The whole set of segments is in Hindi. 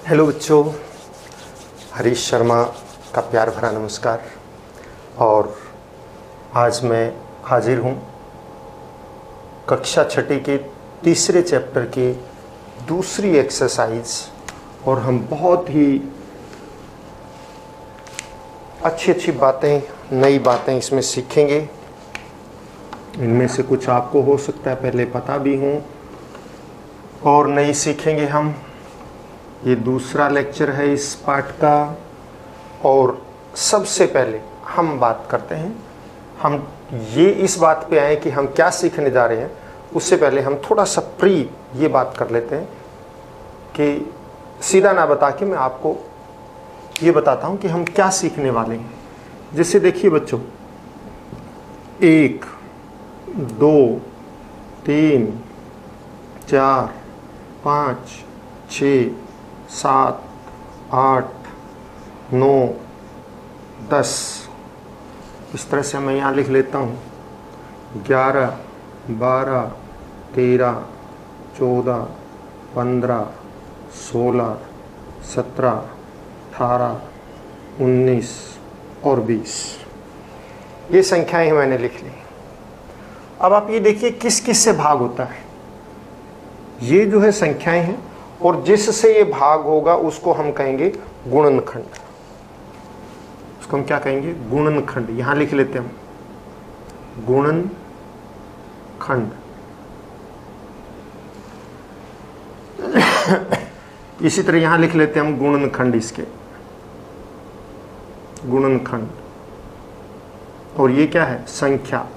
हेलो बच्चों, हरीश शर्मा का प्यार भरा नमस्कार। और आज मैं हाजिर हूँ कक्षा छठी के तीसरे चैप्टर की दूसरी एक्सरसाइज, और हम बहुत ही अच्छी बातें, नई बातें इसमें सीखेंगे। इनमें से कुछ आपको हो सकता है पहले पता भी हों और नई सीखेंगे हम। ये दूसरा लेक्चर है इस पार्ट का। और सबसे पहले हम बात करते हैं, हम ये इस बात पे आए कि हम क्या सीखने जा रहे हैं। उससे पहले हम थोड़ा सा ये बात कर लेते हैं कि सीधा ना बता के मैं आपको ये बताता हूँ कि हम क्या सीखने वाले हैं। जैसे देखिए बच्चों, 1 2 3 4 5 6 7 8 9 10, इस तरह से मैं यहाँ लिख लेता हूँ। 11 12 13 14 15 16 17 18 19 और 20, ये संख्याएं मैंने लिख ली। अब आप ये देखिए किस किस से भाग होता है। ये जो है संख्याएं हैं, और जिससे ये भाग होगा उसको हम कहेंगे गुणनखंड। उसको हम क्या कहेंगे? गुणनखंड। यहां लिख लेते हैं हम गुणनखंड। इसी तरह यहां लिख लेते हैं हम गुणनखंड, इसके गुणनखंड। और ये क्या है? संख्या।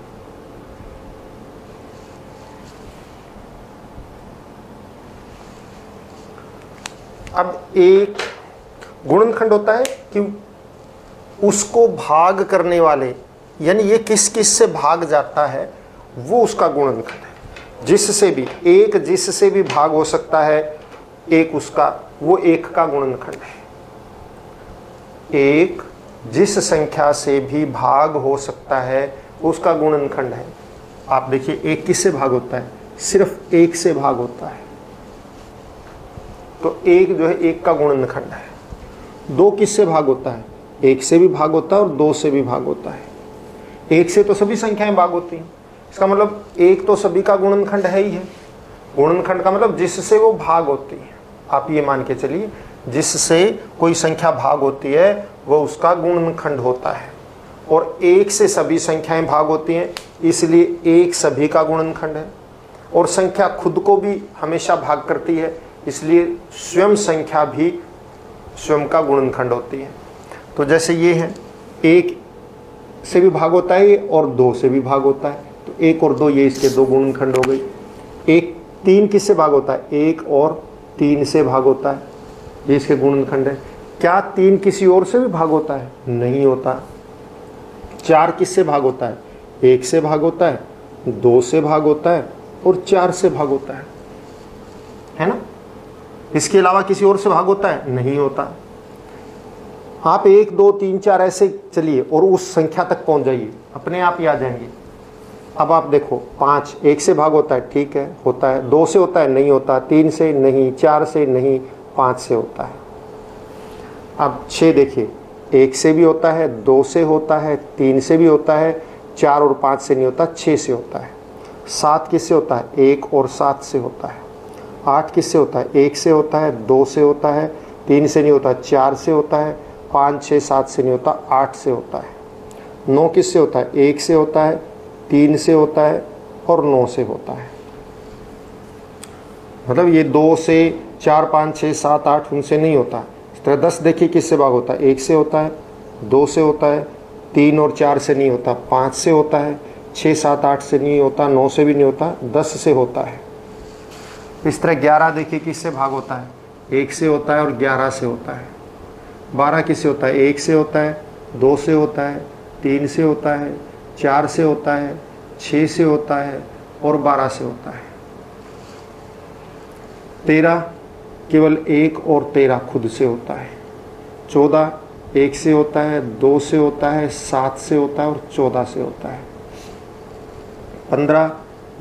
अब एक गुणनखंड होता है कि उसको भाग करने वाले, यानी ये किस किस से भाग जाता है, वो उसका गुणनखंड है। जिससे भी भाग हो सकता है एक उसका, वो एक का गुणनखंड है। एक जिस संख्या से भी भाग हो सकता है उसका गुणनखंड है। आप देखिए, एक किससे भाग होता है? सिर्फ एक से भाग होता है, तो एक जो है एक का गुणनखंड है। 2 किससे भाग होता है? एक से भी भाग होता है और 2 से भी भाग होता है। एक से तो सभी संख्याएं भाग होती हैं, इसका मतलब एक तो सभी का गुणनखंड है ही है। गुणनखंड का मतलब जिससे वो भाग होती है। आप ये मान के चलिए, जिससे कोई संख्या भाग होती है वो उसका गुणनखंड होता है। और एक से सभी संख्याएं भाग होती हैं, इसलिए एक सभी का गुणनखंड है। और संख्या खुद को भी हमेशा भाग करती है, इसलिए स्वयं संख्या भी स्वयं का गुणनखंड होती है। तो जैसे ये है, एक से भी भाग होता है और 2 से भी भाग होता है, तो 1 और 2 ये इसके 2 गुणनखंड हो गई। 3 किससे भाग होता है? 1 और 3 से भाग होता है, ये इसके गुणनखंड है। क्या 3 किसी और से भी भाग होता है? नहीं होता। 4 किससे भाग होता है? 1 से भाग होता है, 2 से भाग होता है और 4 से भाग होता है ना? इसके अलावा किसी और से भाग होता है? नहीं होता। आप 1 2 3 4 ऐसे चलिए और उस संख्या तक पहुंच जाइए, अपने आप ही आ जाएंगे। अब आप देखो, 5 1 से भाग होता है, ठीक है, होता है। 2 से होता है? नहीं होता। 3 से नहीं, 4 से नहीं, 5 से होता है। अब 6 देखिए, 1 से भी होता है, 2 से होता है, 3 से भी होता है, 4 और 5 से नहीं होता, 6 से होता है। 7 किससे होता है? 1 और 7 से होता है। 8 किससे होता है? 1 से होता है, 2 से होता है, 3 से नहीं होता, 4 से होता है, 5 6 7 से नहीं होता, 8 से होता है। 9 किससे होता है? 1 से होता है, 3 से होता है और 9 से होता है। मतलब ये 2 से 4 5 6 7 8 उनसे नहीं होता। इस तरह 10 देखिए किससे भाग होता है? 1 से होता है, 2 से होता है, 3 और 4 से नहीं होता, 5 से होता है, 6 7 8 से नहीं होता, 9 से भी नहीं होता, 10 से होता है। इस तरह 11 देखिए किससे भाग होता है? 1 से होता है और 11 से होता है। 12 किससे होता है? 1 से होता है, 2 से होता है, 3 से होता है, 4 से होता है, 6 से होता है और 12 से होता है। 13 केवल 1 और 13 खुद से होता है। 14 1 से होता है, 2 से होता है, 7 से होता है और 14 से होता है। 15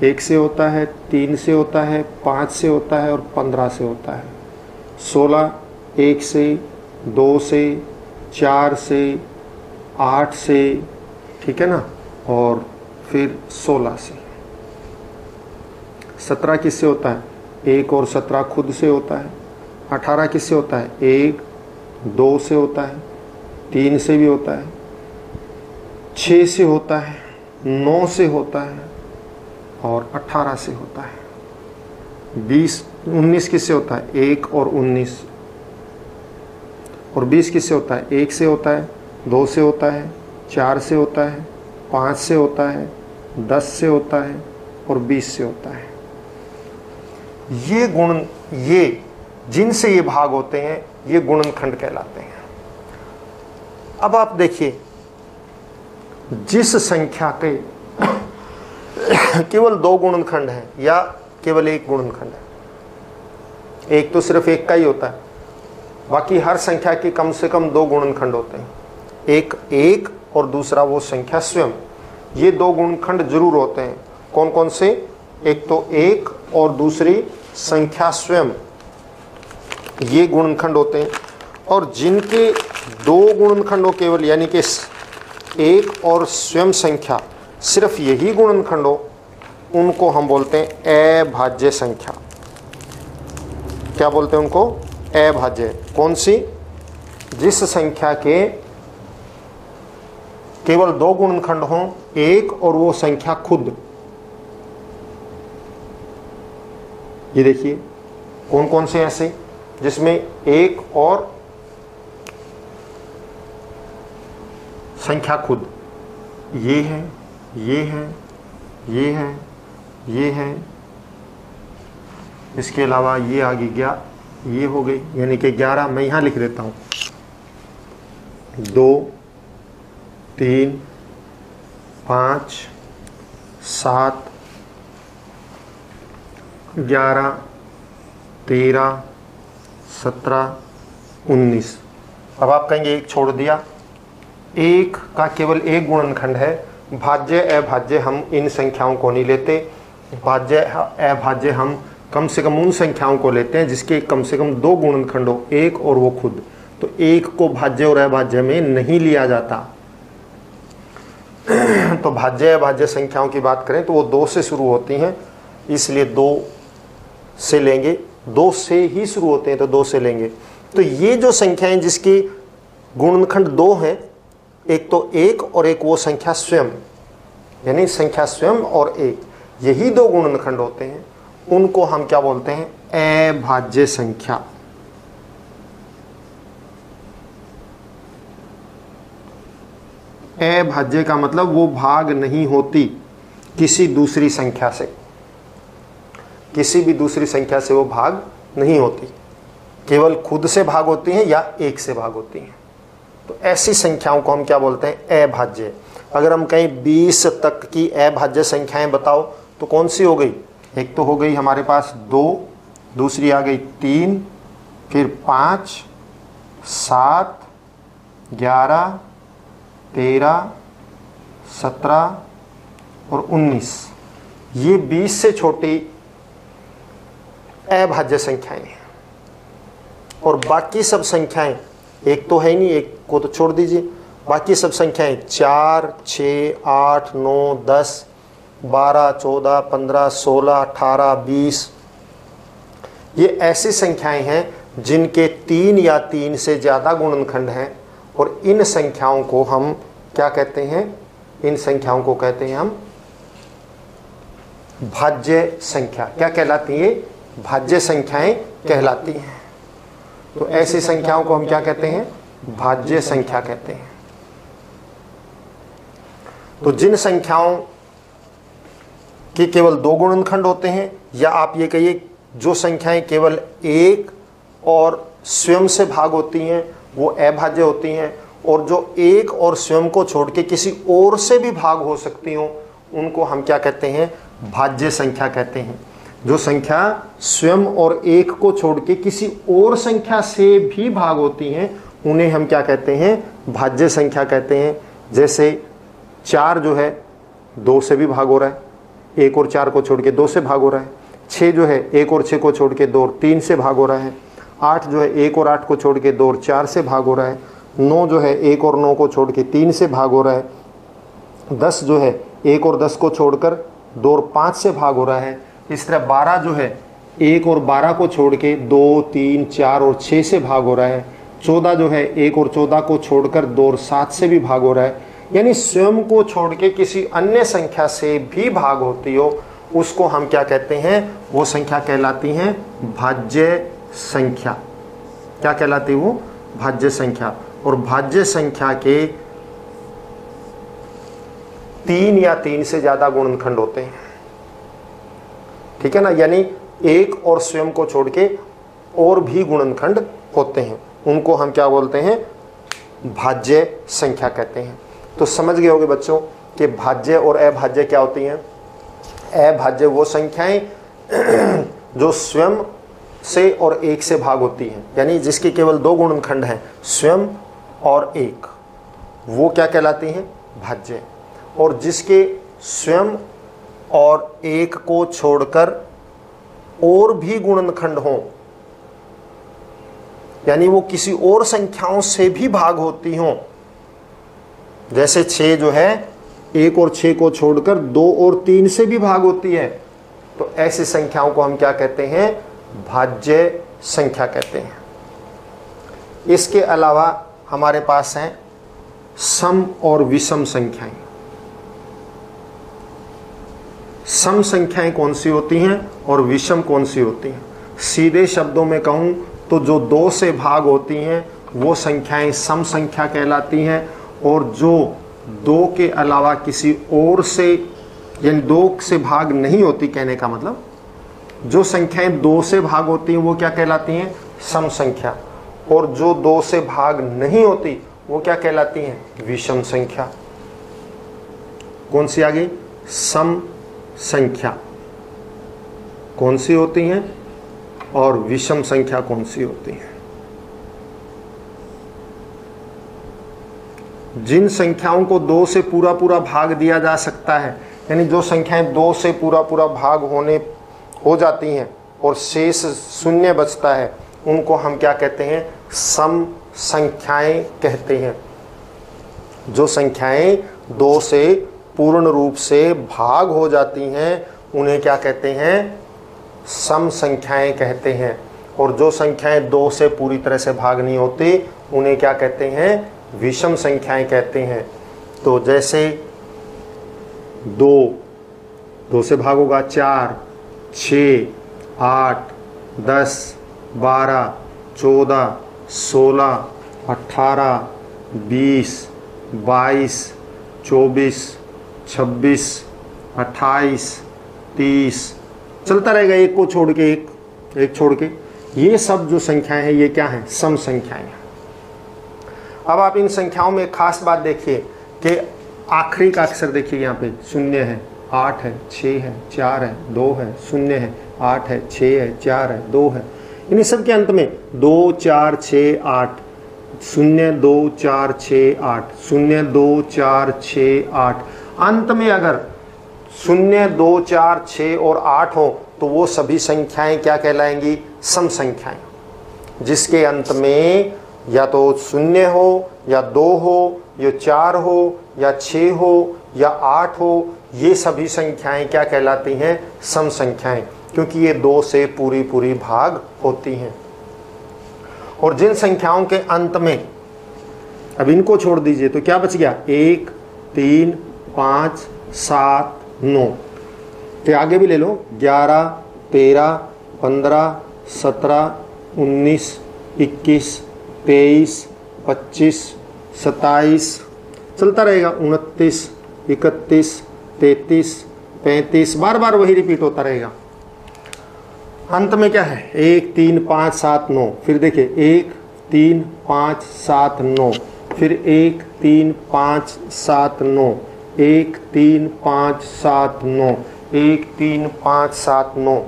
1 से होता है, 3 से होता है, 5 से होता है और 15 से होता है। 16 1 से, 2 से, 4 से, 8 से, ठीक है ना, और फिर 16 से। 17 किससे होता है? 1 और 17 खुद से होता है। 18 किससे होता है? 1, 2 से होता है, 3 से भी होता है, 6 से होता है, 9 से होता है और 18 से होता है। 19 किससे होता है? 1 और 19। और 20 किससे होता है? 1 से होता है, 2 से होता है, 4 से होता है, 5 से होता है, 10 से होता है और 20 से होता है। ये गुण, ये जिनसे ये भाग होते हैं, ये गुणनखंड कहलाते हैं। अब आप देखिए, जिस संख्या के केवल 2 गुणनखंड हैं या केवल 1 गुणनखंड है, एक तो सिर्फ 1 का ही होता है, बाकी हर संख्या के कम से कम 2 गुणनखंड होते हैं, एक 1 और दूसरा वो संख्या स्वयं। ये 2 गुणनखंड जरूर होते हैं। कौन कौन से? एक तो 1 और दूसरी संख्या स्वयं, ये गुणनखंड होते हैं। और जिनके 2 गुणनखंड हो केवल, यानी कि 1 और स्वयं संख्या, सिर्फ यही गुणनखंड हो, उनको हम बोलते हैं अभाज्य संख्या। क्या बोलते हैं उनको? अभाज्य। कौन सी? जिस संख्या के केवल 2 गुणनखंड हों, 1 और वो संख्या खुद। ये देखिए कौन कौन से ऐसे जिसमें 1 और संख्या खुद, ये है, ये है, ये है, ये है, इसके अलावा ये आगे गया, ये हो गई, यानी कि 11। मैं यहाँ लिख देता हूँ 2, 3, 5, 7, 11, 13, 17, 19। अब आप कहेंगे 1 छोड़ दिया। 1 का केवल 1 गुणनखंड है। भाज्य अभाज्य हम इन संख्याओं को नहीं लेते। भाज्य अभाज्य हम कम से कम उन संख्याओं को लेते हैं जिसके कम से कम 2 गुणनखंड हो, 1 और वो खुद। तो 1 को भाज्य और अभाज्य में नहीं लिया जाता। तो भाज्य अभाज्य संख्याओं की बात करें तो वो 2 से शुरू होती हैं, इसलिए 2 से लेंगे। 2 से ही शुरू होते हैं तो 2 से लेंगे। तो ये जो संख्याएं जिसकी गुणनखंड 2 हैं, एक तो 1 और एक वो संख्या स्वयं, यानी संख्या स्वयं और 1, यही 2 गुणनखंड होते हैं। उनको हम क्या बोलते हैं? अभाज्य संख्या। अभाज्य का मतलब वो भाग नहीं होती किसी दूसरी संख्या से, किसी भी दूसरी संख्या से वो भाग नहीं होती, केवल खुद से भाग होती हैं या 1 से भाग होती हैं। तो ऐसी संख्याओं को हम क्या बोलते हैं? अभाज्य। अगर हम कहीं 20 तक की अभाज्य संख्याएं बताओ तो कौन सी हो गई? एक तो हो गई हमारे पास 2, दूसरी आ गई 3, फिर 5, 7, 11, 13, 17 और 19। ये 20 से छोटी अभाज्य संख्याएं हैं। और बाकी सब संख्याएं, एक तो है ही नहीं, एक को तो छोड़ दीजिए, बाकी सब संख्याएं 4, 6, 8, 9, 10, 12, 14, 15, 16, 18, 20, ये ऐसी संख्याएं हैं जिनके 3 या 3 से ज़्यादा गुणनखंड हैं। और इन संख्याओं को हम क्या कहते हैं? इन संख्याओं को कहते हैं हम भाज्य संख्या। क्या कहलाती है? भाज्य संख्याएं कहलाती हैं। तो ऐसी संख्याओं को हम क्या कहते हैं? भाज्य संख्या कहते हैं। तो जिन संख्याओं के केवल 2 गुणनखंड होते हैं, या आप ये कहिए जो संख्याएं केवल 1 और स्वयं से भाग होती हैं, वो अभाज्य होती हैं। और जो 1 और स्वयं को छोड़ के किसी और से भी भाग हो सकती हों, उनको हम क्या कहते हैं? भाज्य संख्या कहते हैं। जो संख्या स्वयं और 1 को छोड़ के किसी और संख्या से भी भाग होती हैं, उन्हें हम क्या कहते हैं? भाज्य संख्या कहते हैं। जैसे 4 जो है 2 से भी भाग हो रहा है, 1 और 4 को छोड़ के 2 से भाग हो रहा है। 6 जो है 1 और 6 को छोड़ के 2 और 3 से भाग हो रहा है। 8 जो है 1 और 8 को छोड़ के 2 और 4 से भाग हो रहा है। 9 जो है 1 और 9 को छोड़ के 3 से भाग हो रहा है। 10 जो है 1 और 10 को छोड़कर 2 और 5 से भाग हो रहा है। इस तरह 12 जो है 1 और 12 को छोड़ के 2, 3, 4 और 6 से भाग हो रहा है। 14 जो है 1 और 14 को छोड़कर 2 और 7 से भी भाग हो रहा है। यानी स्वयं को छोड़ के किसी अन्य संख्या से भी भाग होती हो, उसको हम क्या कहते हैं? वो संख्या कहलाती हैं भाज्य संख्या। क्या कहलाती है वो? भाज्य संख्या। और भाज्य संख्या के 3 या 3 से ज्यादा गुणनखंड होते हैं, ठीक है ना। यानी एक और स्वयं को छोड़ के और भी गुणनखंड होते हैं, उनको हम क्या बोलते हैं? भाज्य संख्या कहते हैं। तो समझ गए होंगे बच्चों कि भाज्य और अभाज्य क्या होती हैं। अभाज्य वो संख्याएं जो स्वयं से और एक से भाग होती हैं, यानी जिसके केवल 2 गुणनखंड हैं, स्वयं और एक, वो क्या कहलाती हैं? भाज्य। और जिसके स्वयं और एक को छोड़कर और भी गुणनखंड हों, यानी वो किसी और संख्याओं से भी भाग होती हों, जैसे 6 जो है 1 और 6 को छोड़कर 2 और 3 से भी भाग होती है, तो ऐसी संख्याओं को हम क्या कहते हैं? भाज्य संख्या कहते हैं। इसके अलावा हमारे पास हैं सम और विषम संख्याएं। सम संख्याएं कौन सी होती हैं और विषम कौन सी होती हैं? सीधे शब्दों में कहूं तो जो 2 से भाग होती हैं वो संख्याएं सम संख्या कहलाती हैं, और जो 2 के अलावा किसी और से, यानी 2 से भाग नहीं होती, कहने का मतलब जो संख्याएं 2 से भाग होती हैं वो क्या कहलाती हैं? सम संख्या। और जो 2 से भाग नहीं होती वो क्या कहलाती हैं? विषम संख्या। कौन सी आ गई? सम संख्या कौन सी होती हैं और विषम संख्या कौन सी होती हैं? जिन संख्याओं को 2 से पूरा पूरा भाग दिया जा सकता है, यानी जो संख्याएं 2 से पूरा पूरा भाग हो जाती हैं और शेष शून्य बचता है, उनको हम क्या कहते हैं? सम संख्याएं कहते हैं। जो संख्याएं 2 से पूर्ण रूप से भाग हो जाती हैं उन्हें क्या कहते हैं? सम संख्याएं कहते हैं। और जो संख्याएं 2 से पूरी तरह से भाग नहीं होती उन्हें क्या कहते हैं? विषम संख्याएं कहते हैं। तो जैसे 2 से भाग होगा 4, 6, 8, 10, 12, 14, 16, 18, 20, 22, 24, 26, 28, 30, चलता रहेगा, एक को छोड़ के एक छोड़ के। ये सब जो संख्याएं हैं ये क्या हैं? सम संख्याएं हैं। अब आप इन संख्याओं में एक खास बात देखिए कि आखिरी का अक्षर देखिए, यहाँ पे 0 है, 8 है, 6 है, 4 है, 2 है, 0 है, 8 है, 6 है, 4 है, 2 है। इन सब के अंत में 2, 4, 6, 8, 0, 2, 4, 6, 8, 0, 2, 4, 6, 8। अंत में अगर 0, 2, 4, 6 और 8 हो तो वो सभी संख्याएं क्या कहलाएंगी? सम संख्याएं। जिसके अंत में या तो 0 हो या 2 हो या 4 हो या 6 हो या 8 हो, ये सभी संख्याएं क्या कहलाती हैं? सम संख्याएं, क्योंकि ये 2 से पूरी पूरी भाग होती हैं। और जिन संख्याओं के अंत में, अब इनको छोड़ दीजिए तो क्या बच गया? 1, 3, 5, 7, 9। तो आगे भी ले लो, 11, 13, 15, 17, 19, 21, 23, 25, 27, चलता रहेगा, 29, 31, 33, 35, बार बार वही रिपीट होता रहेगा। अंत में क्या है? 1, 3, 5, 7, 9। फिर देखिए 1, 3, 5, 7, 9, फिर 1, 3, 5, 7, 9, 1, 3, 5, 7, 9, 1, 3, 5, 7, 9।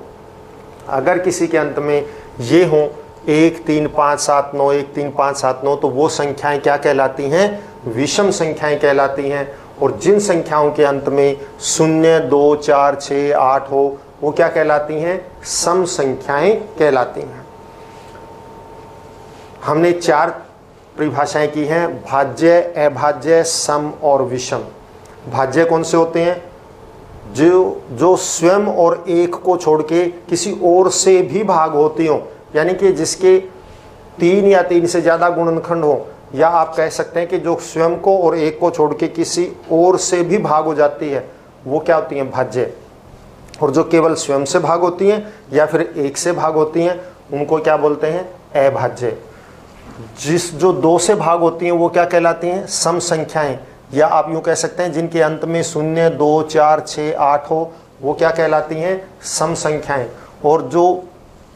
अगर किसी के अंत में ये हो 1, 3, 5, 7, 9, 1, 3, 5, 7, 9, तो वो संख्याएं क्या कहलाती हैं? विषम संख्याएं कहलाती हैं। और जिन संख्याओं के अंत में 0, 2, 4, 6, 8 हो वो क्या कहलाती हैं? सम संख्याएं कहलाती हैं। हमने 4 परिभाषाएं की हैं, भाज्य, अभाज्य, सम और विषम। भाज्य कौन से होते हैं? जो स्वयं और एक को छोड़ के किसी और से भी भाग होती हो, यानी कि जिसके 3 या 3 से ज़्यादा गुणनखंड हो, या आप कह सकते हैं कि जो स्वयं को और एक को छोड़ के किसी और से भी भाग हो जाती है, वो क्या होती हैं? भाज्य। और जो केवल स्वयं से भाग होती हैं या फिर एक से भाग होती हैं, उनको क्या बोलते हैं? अभाज्य। जो 2 से भाग होती हैं वो क्या कहलाती हैं? सम संख्याएं, या आप यूं कह सकते हैं जिनके अंत में 0, 2, 4, 6, 8 हो, वो क्या कहलाती हैं? सम संख्याएं। और जो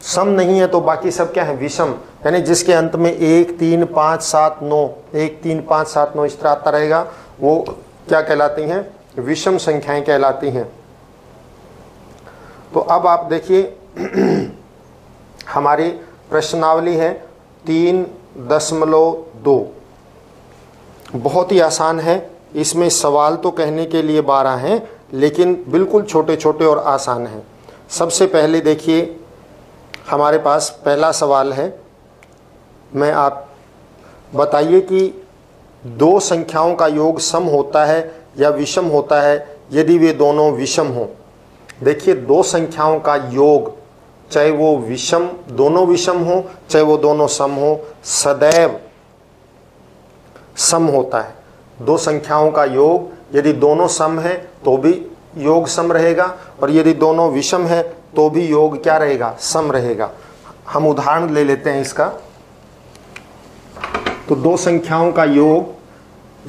सम नहीं है तो बाकी सब क्या है? विषम, यानी जिसके अंत में 1, 3, 5, 7, 9, 1, 3, 5, 7, 9 इस तरह आता रहेगा, वो क्या कहलाती हैं? विषम संख्याएं कहलाती हैं। तो अब आप देखिए हमारी प्रश्नावली है 3.2, बहुत ही आसान है। इसमें सवाल तो कहने के लिए 12 हैं, लेकिन बिल्कुल छोटे छोटे और आसान हैं। सबसे पहले देखिए हमारे पास पहला सवाल है, मैं आप बताइए कि 2 संख्याओं का योग सम होता है या विषम होता है यदि वे दोनों विषम हों। देखिए 2 संख्याओं का योग, चाहे वो विषम, दोनों विषम हो, चाहे वो दोनों सम हो, सदैव सम होता है। 2 संख्याओं का योग यदि दोनों सम है तो भी योग सम रहेगा, और यदि दोनों विषम है तो भी योग क्या रहेगा? सम रहेगा। हम उदाहरण ले लेते हैं इसका। तो 2 संख्याओं का योग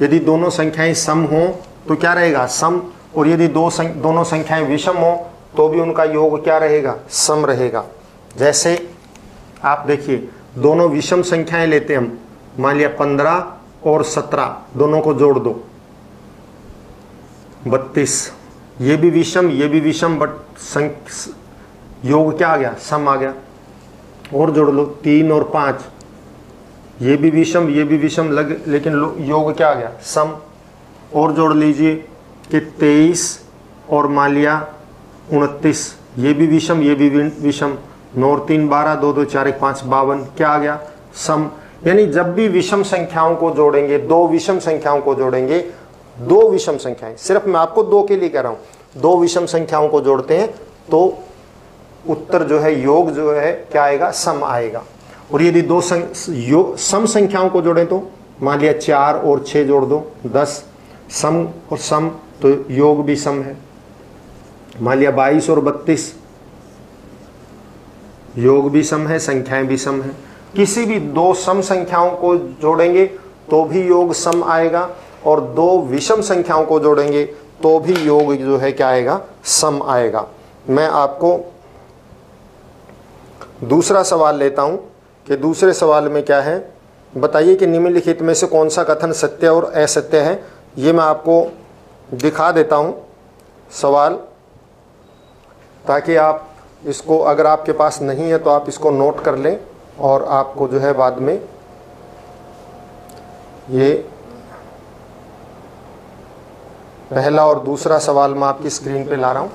यदि दोनों संख्याएं सम हो तो क्या रहेगा? सम। और यदि दोनों संख्याएं विषम हो तो भी उनका योग क्या रहेगा? सम रहेगा। जैसे आप देखिए दोनों विषम संख्याएं लेते हैं हम, मान लिया 15 और 17, दोनों को जोड़ दो 32। ये भी विषम, ये भी विषम, बट योग क्या आ गया? सम आ गया। और जोड़ लो 3 और 5, ये भी विषम, ये भी विषम लेकिन योग क्या आ गया? सम। और जोड़ लीजिए कि 23 और मान लिया 29, ये भी विषम, ये भी विषम। 9 और 3 12, 2 2 4 1 5 52, क्या आ गया? सम। यानी जब भी विषम संख्याओं को जोड़ेंगे, 2 विषम संख्याओं को जोड़ेंगे, 2 विषम संख्याएं, सिर्फ मैं आपको 2 के लिए कह रहा हूं, 2 विषम संख्याओं को जोड़ते हैं तो उत्तर जो है, योग जो है क्या आएगा? सम आएगा। और यदि 2 सम संख्याओं को जोड़ें तो मान लिया 4 और 6 जोड़ दो 10, सम और सम तो योग भी सम है। मान लिया 22 और 32, योग भी सम है, संख्याएं भी सम है। किसी भी 2 सम संख्याओं को जोड़ेंगे तो भी योग सम आएगा, और 2 विषम संख्याओं को जोड़ेंगे तो भी योग जो है क्या आएगा? सम आएगा। मैं आपको दूसरा सवाल लेता हूं कि दूसरे सवाल में क्या है, बताइए कि निम्नलिखित में से कौन सा कथन सत्य और असत्य है। ये मैं आपको दिखा देता हूं सवाल, ताकि आप इसको, अगर आपके पास नहीं है तो आप इसको नोट कर लें, और आपको जो है बाद में ये पहला और दूसरा सवाल मैं आपकी स्क्रीन पे ला रहा हूं।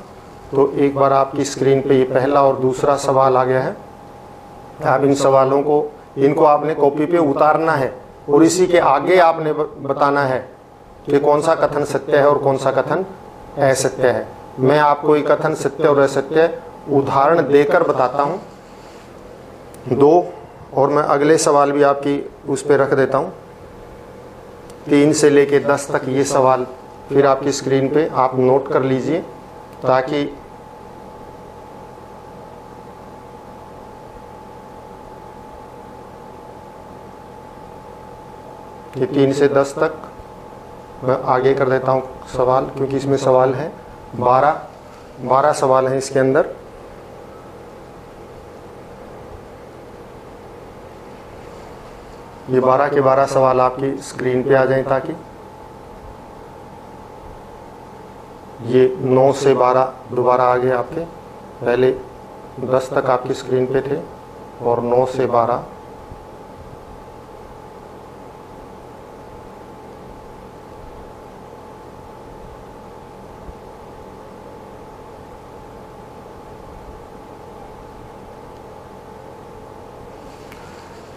तो एक बार आपकी स्क्रीन पे ये पहला और दूसरा सवाल आ गया है। आप इन सवालों को, इनको आपने कॉपी पे उतारना है, और इसी के आगे आपने बताना है कि कौन सा कथन सत्य है और कौन सा कथन असत्य है। मैं आपको ये कथन सत्य और असत्य उदाहरण देकर बताता हूं 2, और मैं अगले सवाल भी आपकी उस पर रख देता हूं। 3 से लेके 10 तक ये सवाल फिर आपकी स्क्रीन पे आप नोट कर लीजिए, ताकि ये 3 से 10 तक मैं आगे कर देता हूँ सवाल, क्योंकि इसमें सवाल है 12 सवाल हैं इसके अंदर। ये 12 के 12 सवाल आपकी स्क्रीन पे आ जाएं, ताकि ये 9 से 12 दोबारा आ गए आपके, पहले 10 तक आपकी स्क्रीन पे थे और 9 से 12।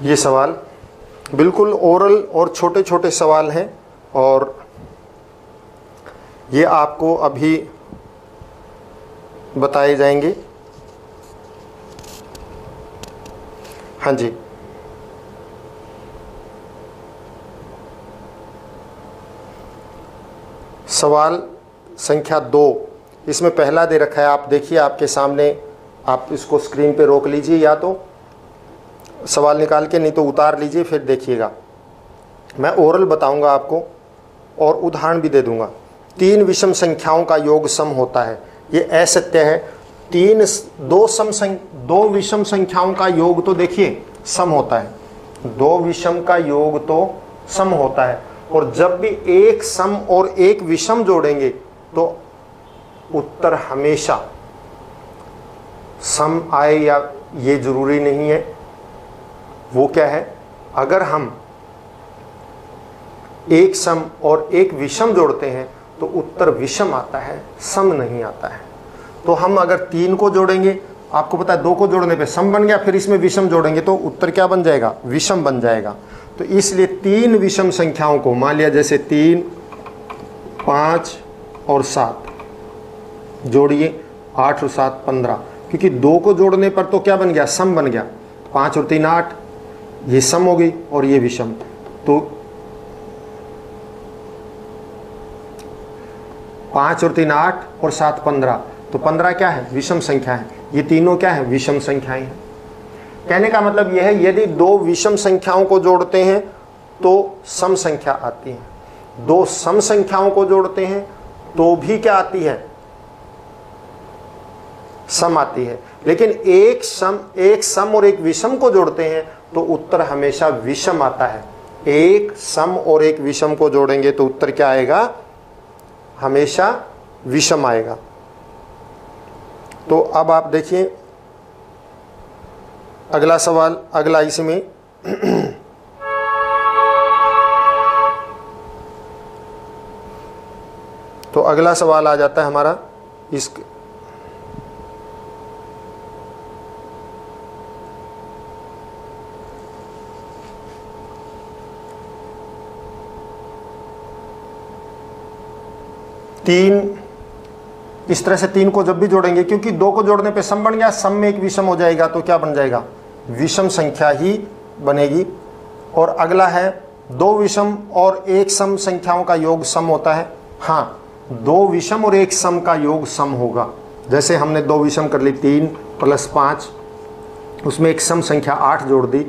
ये सवाल बिल्कुल ओरल और छोटे छोटे सवाल हैं और ये आपको अभी बताए जाएंगे। हाँ जी, सवाल संख्या 2, इसमें पहला दे रखा है, आप देखिए आपके सामने, आप इसको स्क्रीन पे रोक लीजिए या तो सवाल निकाल के, नहीं तो उतार लीजिए फिर देखिएगा। मैं ओरल बताऊंगा आपको और उदाहरण भी दे दूंगा। 3 विषम संख्याओं का योग सम होता है, ये असत्य है। 2 विषम संख्याओं का योग तो देखिए सम होता है, 2 विषम का योग तो सम होता है, और जब भी एक सम और एक विषम जोड़ेंगे तो उत्तर हमेशा सम आए, या ये जरूरी नहीं है। वो क्या है, अगर हम एक सम और एक विषम जोड़ते हैं तो उत्तर विषम आता है, सम नहीं आता है। तो हम अगर 3 को जोड़ेंगे, आपको पता है 2 को जोड़ने पे सम बन गया, फिर इसमें विषम जोड़ेंगे तो उत्तर क्या बन जाएगा, विषम बन जाएगा। तो इसलिए 3 विषम संख्याओं को, मान लिया जैसे 3, 5 और 7 जोड़िए, 8 और 7 15, क्योंकि 2 को जोड़ने पर तो क्या बन गया, सम बन गया। 5 और 3 8, ये सम हो गई और ये विषम। तो 5 और 3 8 और 7 15, तो 15 क्या है, विषम संख्या है। ये तीनों क्या है, विषम संख्याएं हैं। कहने का मतलब यह है, यदि 2 विषम संख्याओं को जोड़ते हैं तो सम संख्या आती है, 2 सम संख्याओं को जोड़ते हैं तो भी क्या आती है, सम आती है। लेकिन एक सम और एक विषम को जोड़ते हैं तो उत्तर हमेशा विषम आता है। एक सम और एक विषम को जोड़ेंगे तो उत्तर क्या आएगा, हमेशा विषम आएगा। तो अब आप देखिए अगला सवाल, अगला इसमें तो अगला सवाल आ जाता है हमारा इस, इस तरह से 3 को जब भी जोड़ेंगे, क्योंकि 2 को जोड़ने पे सम बन गया, सम में एक विषम हो जाएगा तो क्या बन जाएगा, विषम संख्या ही बनेगी। और अगला है 2 विषम और एक सम संख्याओं का योग सम होता है। हाँ, 2 विषम और एक सम का योग सम होगा। जैसे हमने 2 विषम कर ली, 3 + 5, उसमें एक सम संख्या 8 जोड़ दी,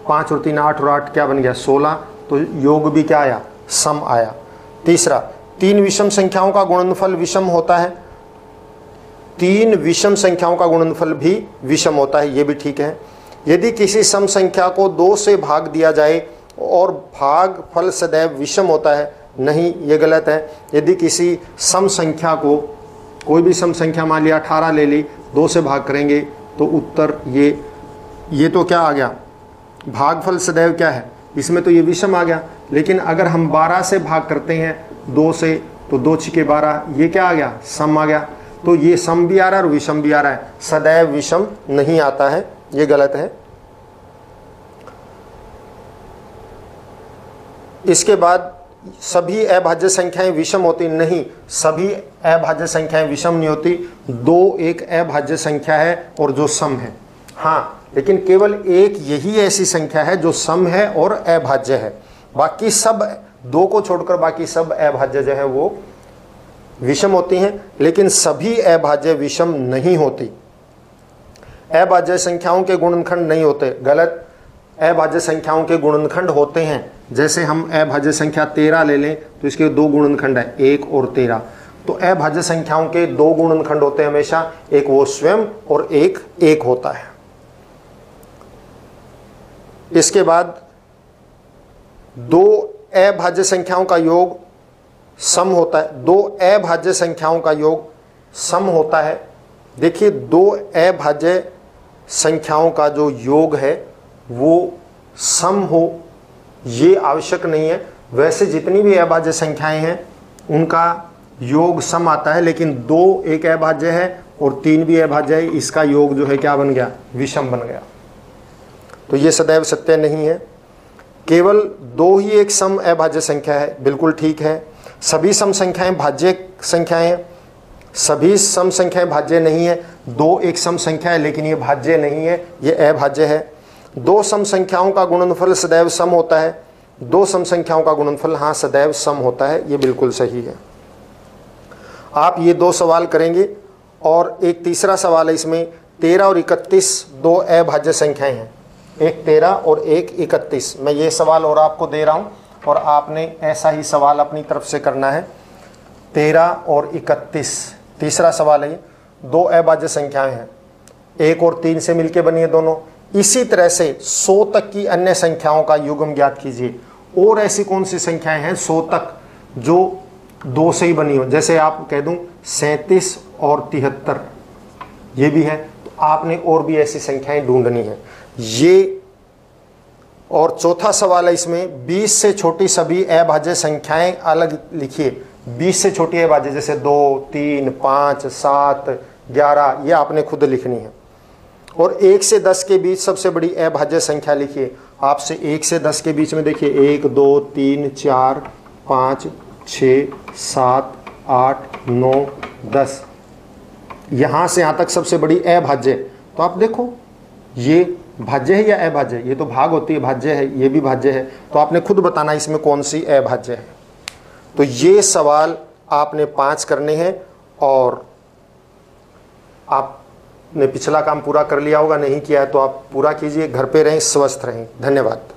5 और 3 8 और 8 क्या बन गया, 16, तो योग भी क्या आया, सम आया। तीसरा, 3 विषम संख्याओं का गुणनफल विषम होता है, 3 विषम संख्याओं का गुणनफल भी विषम होता है, ये भी ठीक है। यदि किसी सम संख्या को 2 से भाग दिया जाए और भागफल सदैव विषम होता है, नहीं, ये गलत है। यदि किसी सम संख्या को, कोई भी सम संख्या मान लिया 18 ले ली, 2 से भाग करेंगे तो उत्तर ये तो क्या आ गया, भागफल सदैव क्या है, इसमें तो ये विषम आ गया। लेकिन अगर हम 12 से भाग करते हैं 2 से, तो 2 × 12, ये क्या आ गया, सम आ गया। तो ये सम भी आ रहा है और विषम भी आ रहा है, सदैव विषम नहीं आता है, ये गलत है। इसके बाद सभी अभाज्य संख्याएं विषम होती, नहीं, सभी अभाज्य संख्याएं विषम नहीं होती। 2 एक अभाज्य संख्या है और जो सम है। हाँ, लेकिन केवल एक यही ऐसी संख्या है जो सम है और अभाज्य है, बाकी सब 2 को छोड़कर बाकी सब अभाज्य जो है वो विषम होती हैं। लेकिन सभी अभाज्य विषम नहीं होती। अभाज्य संख्याओं के गुणनखंड नहीं होते, गलत। अभाज्य संख्याओं के गुणनखंड होते हैं। जैसे हम अभाज्य संख्या 13 ले लें तो इसके 2 गुणनखंड है, 1 और 13। तो अभाज्य संख्याओं के 2 गुणनखंड होते हैं हमेशा, एक वो स्वयं और एक 1 होता है। इसके बाद 2 अभाज्य संख्याओं का योग सम होता है, 2 अभाज्य संख्याओं का योग सम होता है। देखिए, 2 अभाज्य संख्याओं का जो योग है वो सम हो, ये आवश्यक नहीं है। वैसे जितनी भी अभाज्य संख्याएं हैं उनका योग सम आता है, लेकिन 2 एक अभाज्य है और 3 भी अभाज्य है, इसका योग जो है क्या बन गया, विषम बन गया। तो ये सदैव सत्य नहीं है। केवल 2 ही एक सम अभाज्य संख्या है, बिल्कुल ठीक है। सभी सम संख्याएं भाज्य संख्याएं हैं, सभी सम संख्याएं भाज्य नहीं है। 2 एक सम संख्या है लेकिन ये भाज्य नहीं है, ये अभाज्य है। 2 सम संख्याओं का गुणनफल सदैव सम होता है, 2 सम संख्याओं का गुणनफल हाँ सदैव सम होता है, ये बिल्कुल सही है। आप ये 2 सवाल करेंगे और एक तीसरा सवाल है इसमें, 13 और 31 2 अभाज्य संख्याएं हैं, एक 13 और एक 31। मैं ये सवाल और आपको दे रहा हूँ और आपने ऐसा ही सवाल अपनी तरफ से करना है। 13 और 31 तीसरा सवाल है, 2 अभाज्य संख्याएं हैं, 1 और 3 से मिलके बनी है दोनों। इसी तरह से 100 तक की अन्य संख्याओं का युग्म ज्ञात कीजिए। और ऐसी कौन सी संख्याएं हैं 100 तक जो 2 से ही बनी हो, जैसे आप कह दूं 37 और 73 ये भी है, तो आपने और भी ऐसी संख्याएं ढूंढनी है ये। और चौथा सवाल है इसमें, 20 से छोटी सभी अभाज्य संख्याएं अलग लिखिए। 20 से छोटी अभाज्य जैसे 2, 3, 5, 7, 11 ये आपने खुद लिखनी है। और 1 से 10 के बीच सबसे बड़ी अभाज्य संख्या लिखिए। आपसे 1 से 10 के बीच में देखिए 1, 2, 3, 4, 5, 6, 7, 8, 9, 10, यहाँ से यहाँ तक सबसे बड़ी अभाज्य। तो आप देखो ये भाज्य है या अभाज्य, ये तो भाग होती है, भाज्य है, ये भी भाज्य है, तो आपने खुद बताना इसमें कौन सी अभाज्य है। तो ये सवाल आपने 5 करने हैं और आपने पिछला काम पूरा कर लिया होगा, नहीं किया है तो आप पूरा कीजिए। घर पे रहें, स्वस्थ रहें। धन्यवाद।